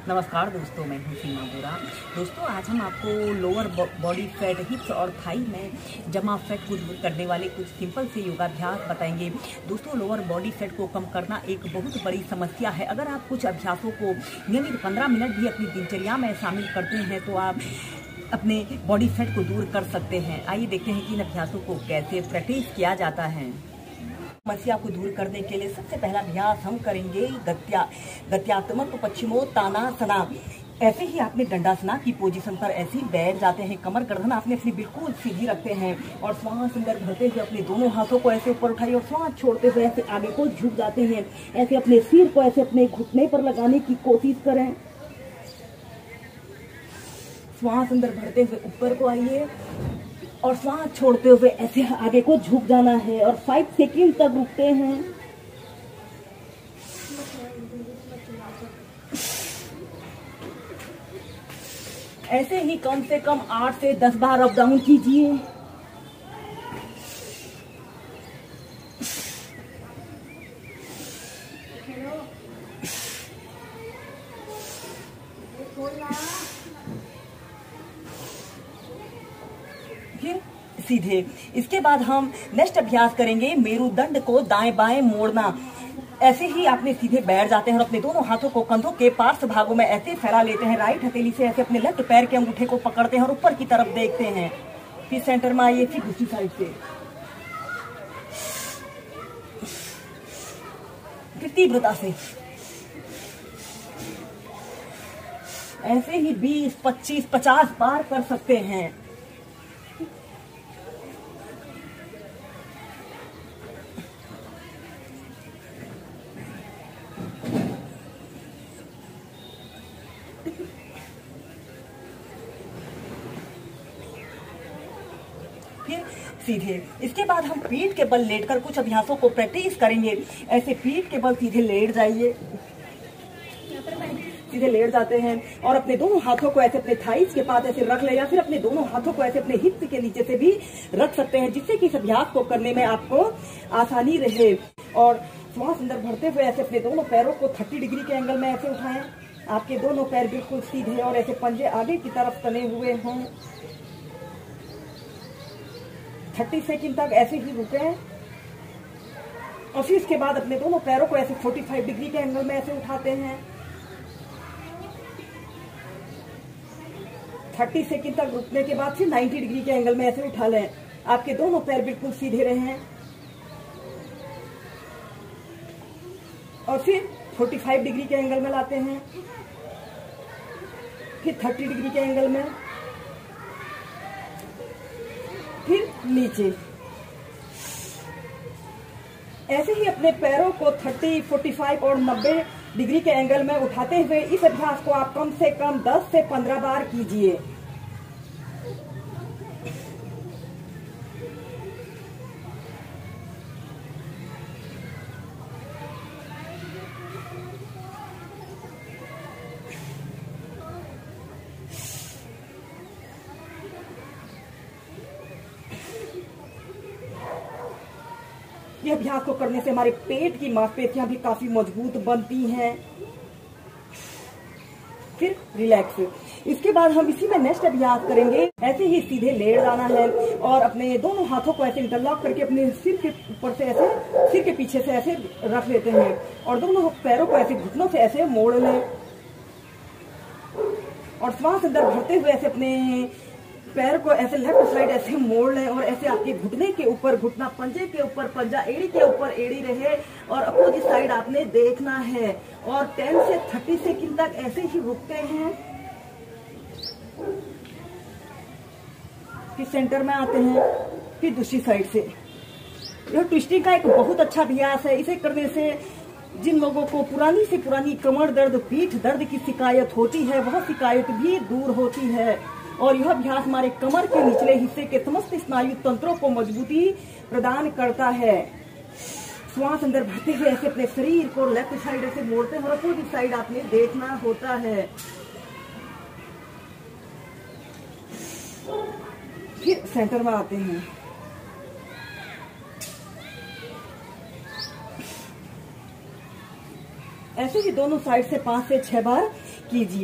नमस्कार दोस्तों, मैं हूं सीमा बोरा। दोस्तों, आज हम आपको लोअर बॉडी फैट, हिप्स और थाई में जमा फैट को दूर करने वाले कुछ सिंपल से योगाभ्यास बताएंगे। दोस्तों, लोअर बॉडी फैट को कम करना एक बहुत बड़ी समस्या है। अगर आप कुछ अभ्यासों को नियमित 15 मिनट भी अपनी दिनचर्या में शामिल करते हैं तो आप अपने बॉडी फैट को दूर कर सकते हैं। आइए देखते हैं कि इन अभ्यासों को कैसे प्रैक्टिस किया जाता है। समस्या को दूर करने के लिए सबसे पहला अभ्यास हम करेंगे गत्यात्मक पश्चिमोत्तानासना। ऐसे ही आपने दंडासना की पोजीशन पर ऐसे ही बैठ जाते हैं। कमर गर्दन आपने अपनी बिल्कुल सीधी रखते हैं और श्वास अंदर भरते हुए अपने दोनों हाथों को ऐसे ऊपर उठाइए और श्वास छोड़ते हुए ऐसे आगे को झुक जाते हैं। ऐसे अपने सिर को ऐसे अपने घुटने पर लगाने की कोशिश करें। श्वास अंदर भरते हुए ऊपर को आइए और श्वास छोड़ते हुए ऐसे आगे को झुक जाना है और 5 सेकंड तक रुकते हैं। ऐसे ही कम से कम 8 से 10 बार अप डाउन कीजिए। सीधे इसके बाद हम नेक्स्ट अभ्यास करेंगे मेरुदंड को दाएं बाएं मोड़ना। ऐसे ही आपने सीधे बैठ जाते हैं और अपने दोनों हाथों को कंधों के पार्श्व भागों में ऐसे फैला लेते हैं। राइट हथेली से ऐसे अपने लेफ्ट पैर के अंगूठे को पकड़ते हैं और ऊपर की तरफ देखते हैं। फिर सेंटर में आइए, फिर दूसरी साइड से, फिर तीव्रता से। ऐसे ही 20, 25, 50 बार कर सकते हैं। फिर सीधे इसके बाद हम पीठ के बल लेटकर कुछ अभ्यासों को प्रैक्टिस करेंगे। ऐसे पीठ के बल सीधे लेट जाइए, सीधे लेट जाते हैं और अपने दोनों हाथों को ऐसे अपने थाइस के पास ऐसे रख ले या फिर अपने दोनों हाथों को ऐसे अपने हिप्स के नीचे से भी रख सकते हैं, जिससे कि इस अभ्यास को करने में आपको आसानी रहे। और श्वास अंदर भरते हुए ऐसे अपने दोनों पैरों को 30 डिग्री के एंगल में ऐसे उठाएं। आपके दोनों पैर बिल्कुल सीधे और ऐसे पंजे आगे की तरफ तने हुए हों। 30 सेकंड तक ऐसे ही रुके और फिर इसके बाद अपने दोनों पैरों को ऐसे 45 डिग्री के एंगल में ऐसे उठाते हैं। 30 सेकंड तक रुकने के बाद फिर 90 डिग्री के एंगल में ऐसे उठा लें। आपके दोनों पैर बिल्कुल सीधे रहें और फिर 45 डिग्री के एंगल में लाते हैं, फिर 30 डिग्री के एंगल में, फिर नीचे। ऐसे ही अपने पैरों को 30, 45 और 90 डिग्री के एंगल में उठाते हुए इस अभ्यास को आप कम से कम 10 से 15 बार कीजिए। ये अभ्यास को करने से हमारे पेट की मांसपेशियां भी काफी मजबूत बनती हैं। फिर रिलैक्स। इसके बाद हम इसी में नेक्स्ट अभ्यास करेंगे। ऐसे ही सीधे लेट जाना है और अपने दोनों हाथों को ऐसे इंटरलॉक करके अपने सिर के ऊपर से ऐसे, सिर के पीछे से ऐसे रख लेते हैं और दोनों पैरों को ऐसे घुटनों से ऐसे मोड़ लें और श्वास अंदर भरते हुए ऐसे अपने पैर को ऐसे लेफ्ट साइड ऐसे मोड़ लें और ऐसे आपके घुटने के ऊपर घुटना, पंजे के ऊपर पंजा, एड़ी के ऊपर एड़ी रहे और अपोजिट साइड आपने देखना है। और 10 से 30 सेकंड तक ऐसे ही रुकते हैं। फिर सेंटर में आते हैं, फिर दूसरी साइड से। यह ट्विस्टिंग का एक बहुत अच्छा अभ्यास है। इसे करने से जिन लोगों को पुरानी से पुरानी कमर दर्द, पीठ दर्द की शिकायत होती है, वह शिकायत भी दूर होती है। और यह अभ्यास हमारे कमर के निचले हिस्से के समस्त स्नायु तंत्रों को मजबूती प्रदान करता है। श्वास अंदर भरते हुए ऐसे अपने शरीर को लेफ्ट साइड ऐसे मोड़ते हैं और अपोजिट साइड आपने देखना होता है। फिर सेंटर में आते हैं। ऐसे ही दोनों साइड से 5 से 6 बार कीजिए।